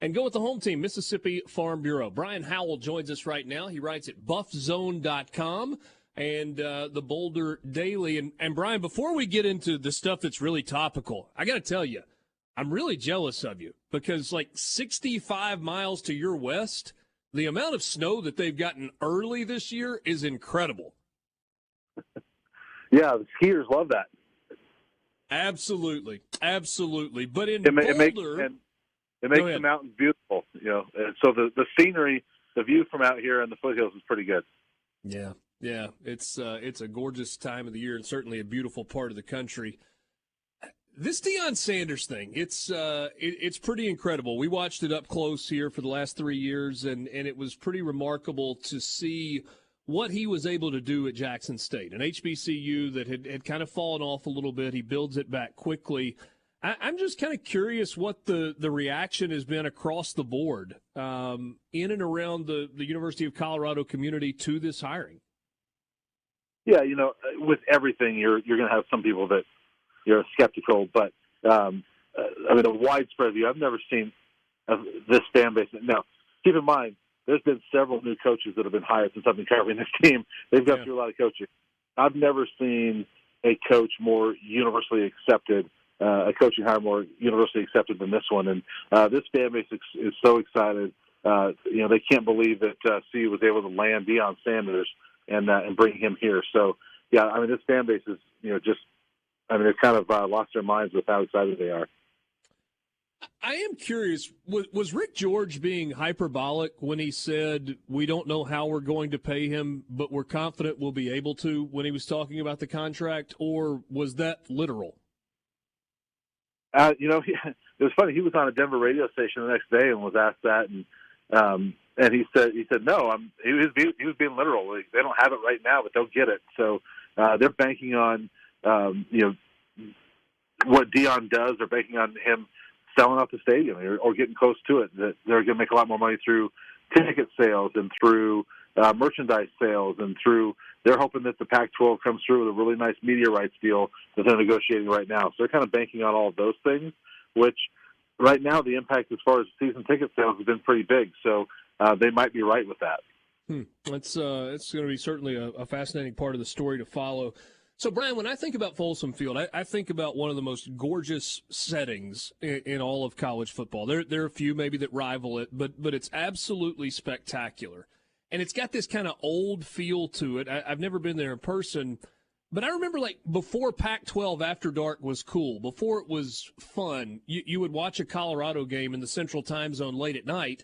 and go with the home team, Mississippi Farm Bureau. Brian Howell joins us right now. He writes at BuffZone.com and the Boulder Daily. And Brian, before we get into the stuff that's really topical, I got to tell you, I'm really jealous of you because 65 miles to your west, the amount of snow that they've gotten early this year is incredible. Yeah, the skiers love that. Absolutely. But in It Boulder, makes the mountains beautiful. And so the scenery, the view from out here in the foothills is pretty good. Yeah. It's a gorgeous time of the year and certainly a beautiful part of the country. This Deion Sanders thing, it's pretty incredible. We watched it up close here for the last 3 years, and it was pretty remarkable to see what he was able to do at Jackson State, an HBCU that had kind of fallen off a little bit. He builds it back quickly. I'm just kind of curious what the reaction has been across the board in and around the University of Colorado community to this hiring. Yeah, with everything, you're going to have some people that you're skeptical, but a widespread view. I've never seen this fan base. Now, keep in mind, there's been several new coaches that have been hired since I've been covering this team. They've gone through a lot of coaching. I've never seen a coach more universally accepted, a coaching hire more universally accepted than this one. And this fan base is so excited. They can't believe that CU was able to land Deion Sanders and bring him here. So, yeah, this fan base is, they've kind of lost their minds with how excited they are. I am curious, was Rick George being hyperbolic when he said, we don't know how we're going to pay him, but we're confident we'll be able to, when he was talking about the contract, or was that literal? It was funny. He was on a Denver radio station the next day and was asked that, and he said no. He was being literal. They don't have it right now, but they'll get it. So they're banking on what Deion does. They're banking on him selling out the stadium or getting close to it. That they're going to make a lot more money through ticket sales and through merchandise sales and through. They're hoping that the Pac-12 comes through with a really nice media rights deal that they're negotiating right now. So they're kind of banking on all of those things, which right now the impact as far as season ticket sales has been pretty big. So they might be right with that. It's going to be certainly a fascinating part of the story to follow. So, Brian, when I think about Folsom Field, I think about one of the most gorgeous settings in all of college football. There are a few maybe that rival it, but it's absolutely spectacular. And it's got this kind of old feel to it. I've never been there in person, but I remember before Pac-12 After Dark was cool, before it was fun, you would watch a Colorado game in the Central Time Zone late at night,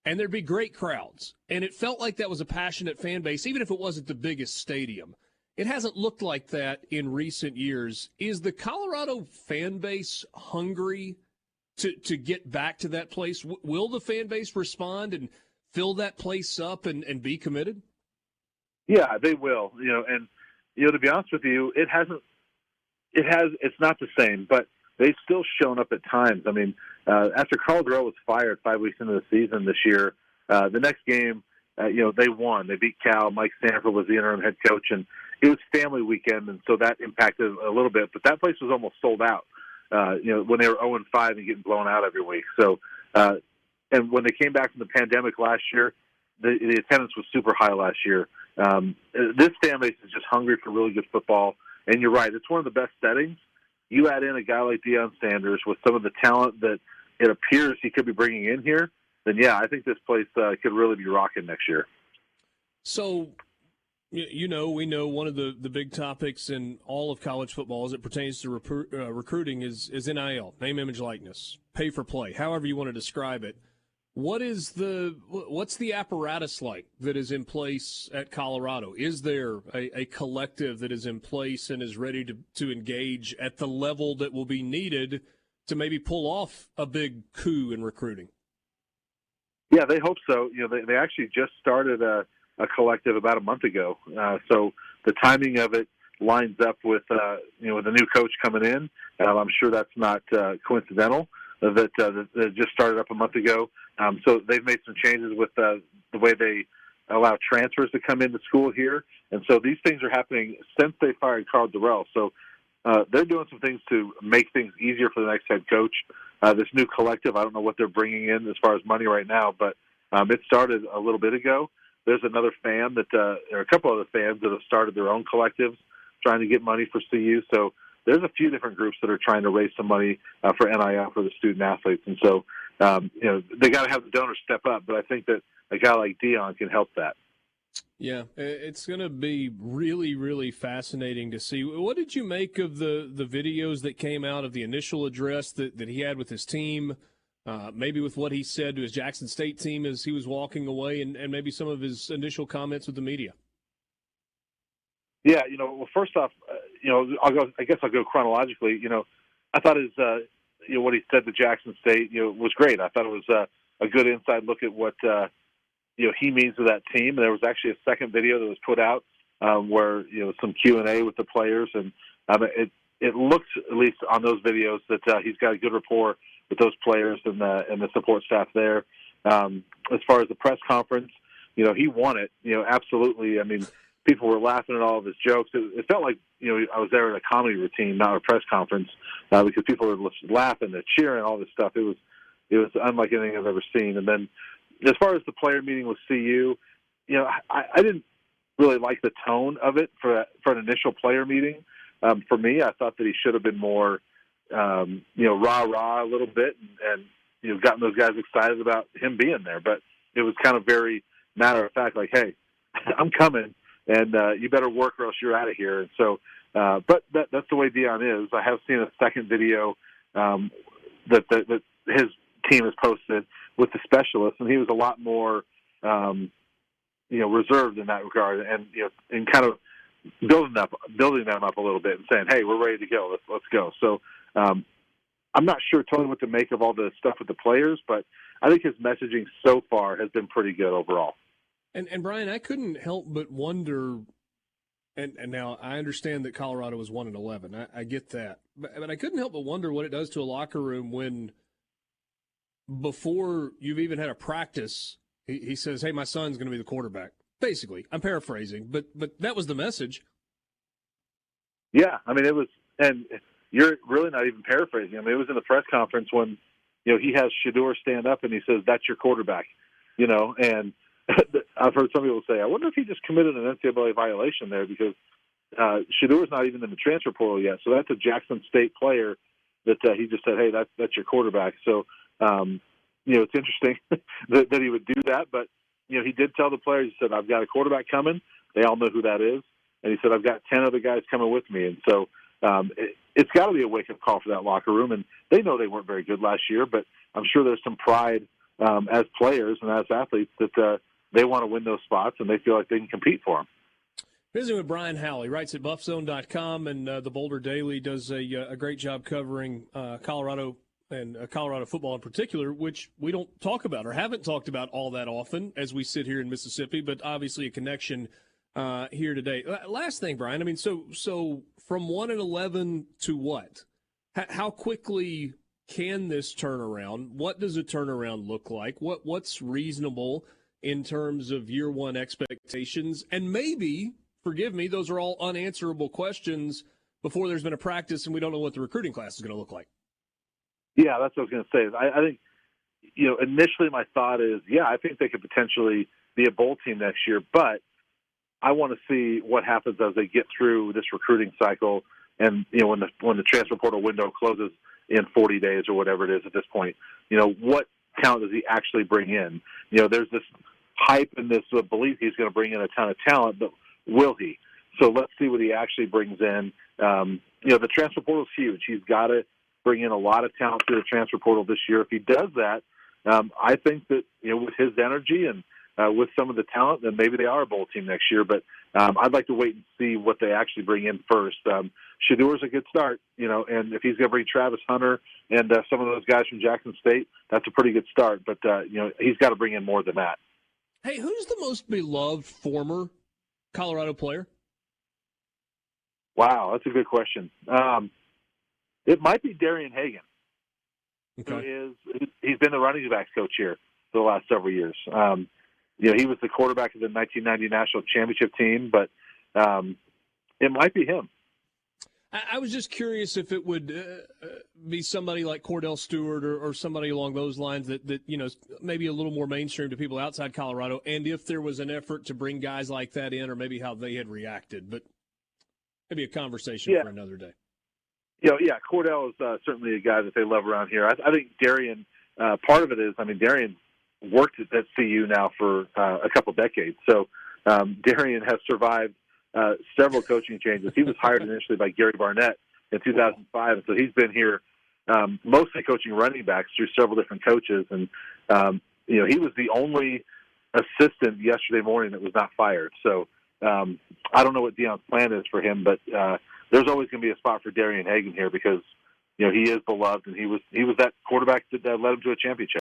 and there'd be great crowds. And it felt like that was a passionate fan base, even if it wasn't the biggest stadium. It hasn't looked like that in recent years. Is the Colorado fan base hungry to get back to that place? Will the fan base respond and fill that place up and be committed? Yeah, they will. To be honest with you, it's not the same, but they've still shown up at times. After Carl Durrell was fired 5 weeks into the season this year, the next game, they won. They beat Cal. Mike Stanford was the interim head coach, and it was family weekend, and so that impacted a little bit. But that place was almost sold out, when they were 0-5 and getting blown out every week. So, and when they came back from the pandemic last year, the attendance was super high last year. This fan base is just hungry for really good football. And you're right, it's one of the best settings. You add in a guy like Deion Sanders with some of the talent that it appears he could be bringing in here, then, yeah, I think this place could really be rocking next year. So, we know one of the big topics in all of college football as it pertains to recruiting is NIL, name, image, likeness, pay for play, however you want to describe it. What's the apparatus like that is in place at Colorado? Is there a collective that is in place and is ready to engage at the level that will be needed to maybe pull off a big coup in recruiting? Yeah, they hope so. They actually just started a collective about a month ago. So the timing of it lines up with the new coach coming in. I'm sure that's not coincidental that just started up a month ago. So they've made some changes with the way they allow transfers to come into school here. And so these things are happening since they fired Carl Durrell. So they're doing some things to make things easier for the next head coach. This new collective, I don't know what they're bringing in as far as money right now, but it started a little bit ago. There's another fan or a couple other fans that have started their own collectives trying to get money for CU. So there's a few different groups that are trying to raise some money for NIL for the student athletes. And so, they got to have the donors step up, but I think that a guy like Dion can help that. Yeah, it's going to be really, really fascinating to see. What did you make of the videos that came out of the initial address that he had with his team, maybe with what he said to his Jackson State team as he was walking away, and maybe some of his initial comments with the media? Yeah, well, first off, I guess I'll go chronologically. I thought his, what he said to Jackson State, was great. I thought it was a good inside look at what, he means to that team. And there was actually a second video that was put out where, some Q&A with the players. And it looks, at least on those videos, that he's got a good rapport with those players and the support staff there. As far as the press conference, he won it, absolutely. I mean, people were laughing at all of his jokes. It felt like, I was there at a comedy routine, not a press conference, because people were laughing and cheering, all this stuff. It was unlike anything I've ever seen. And then as far as the player meeting with CU, I didn't really like the tone of it for an initial player meeting. For me, I thought that he should have been more, rah-rah a little bit and gotten those guys excited about him being there. But it was kind of very matter of fact, like, hey, I'm coming, and you better work or else you're out of here. And so, but that's the way Dion is. I have seen a second video that his team has posted with the specialists, and he was a lot more, reserved in that regard, and kind of building them up a little bit and saying, hey, we're ready to go. Let's go. So I'm not sure totally what to make of all the stuff with the players, but I think his messaging so far has been pretty good overall. And Brian, I couldn't help but wonder, and now I understand that Colorado was 1-11. I get that. But I couldn't help but wonder what it does to a locker room when before you've even had a practice, he says, hey, my son's going to be the quarterback. Basically, I'm paraphrasing, but that was the message. Yeah, I mean, it was, and you're really not even paraphrasing. I mean, it was in the press conference when, he has Shedeur stand up and he says, that's your quarterback, and I've heard some people say, I wonder if he just committed an NCAA violation there because Shedeur's not even in the transfer portal yet. So that's a Jackson State player that he just said, hey, that's your quarterback. So, it's interesting that he would do that. But, he did tell the players, he said, I've got a quarterback coming. They all know who that is. And he said, I've got 10 other guys coming with me. And so it's got to be a wake-up call for that locker room. And they know they weren't very good last year, but I'm sure there's some pride as players and as athletes that they want to win those spots, and they feel like they can compete for them. Visiting with Brian Howell. He writes at BuffZone.com, and the Boulder Daily does a great job covering Colorado and Colorado football in particular, which we don't talk about or haven't talked about all that often as we sit here in Mississippi, but obviously a connection here today. Last thing, Brian. I mean, so from 1-11 to what? How quickly can this turn around? What does a turnaround look like? What's reasonable in terms of year one expectations? And maybe, forgive me, those are all unanswerable questions before there's been a practice and we don't know what the recruiting class is going to look like. Yeah, that's what I was going to say. I think, initially my thought is, I think they could potentially be a bowl team next year, but I want to see what happens as they get through this recruiting cycle and, when the transfer portal window closes in 40 days or whatever it is at this point, what talent does he actually bring in? There's this hype and this belief he's going to bring in a ton of talent, but will he? So let's see what he actually brings in. The transfer portal is huge. He's got to bring in a lot of talent through the transfer portal this year. If he does that, I think that, with his energy and with some of the talent, then maybe they are a bowl team next year. But I'd like to wait and see what they actually bring in first. Shedeur's a good start, and if he's going to bring Travis Hunter and some of those guys from Jackson State, that's a pretty good start. But, he's got to bring in more than that. Hey, who's the most beloved former Colorado player? Wow, that's a good question. It might be Darian Hagan, who he's been the running backs coach here for the last several years. He was the quarterback of the 1990 national championship team, but it might be him. I was just curious if it would be somebody like Cordell Stewart or somebody along those lines that maybe a little more mainstream to people outside Colorado, and if there was an effort to bring guys like that in, or maybe how they had reacted. But maybe a conversation for another day. Cordell is certainly a guy that they love around here. I think Darian, part of it is, Darian worked at CU now for a couple decades. So Darian has survived several coaching changes. He was hired initially by Gary Barnett in 2005, and so he's been here mostly coaching running backs through several different coaches. And, he was the only assistant yesterday morning that was not fired. So I don't know what Deion's plan is for him, but there's always going to be a spot for Darian Hagan here because, he is beloved, and he was that quarterback that led him to a championship.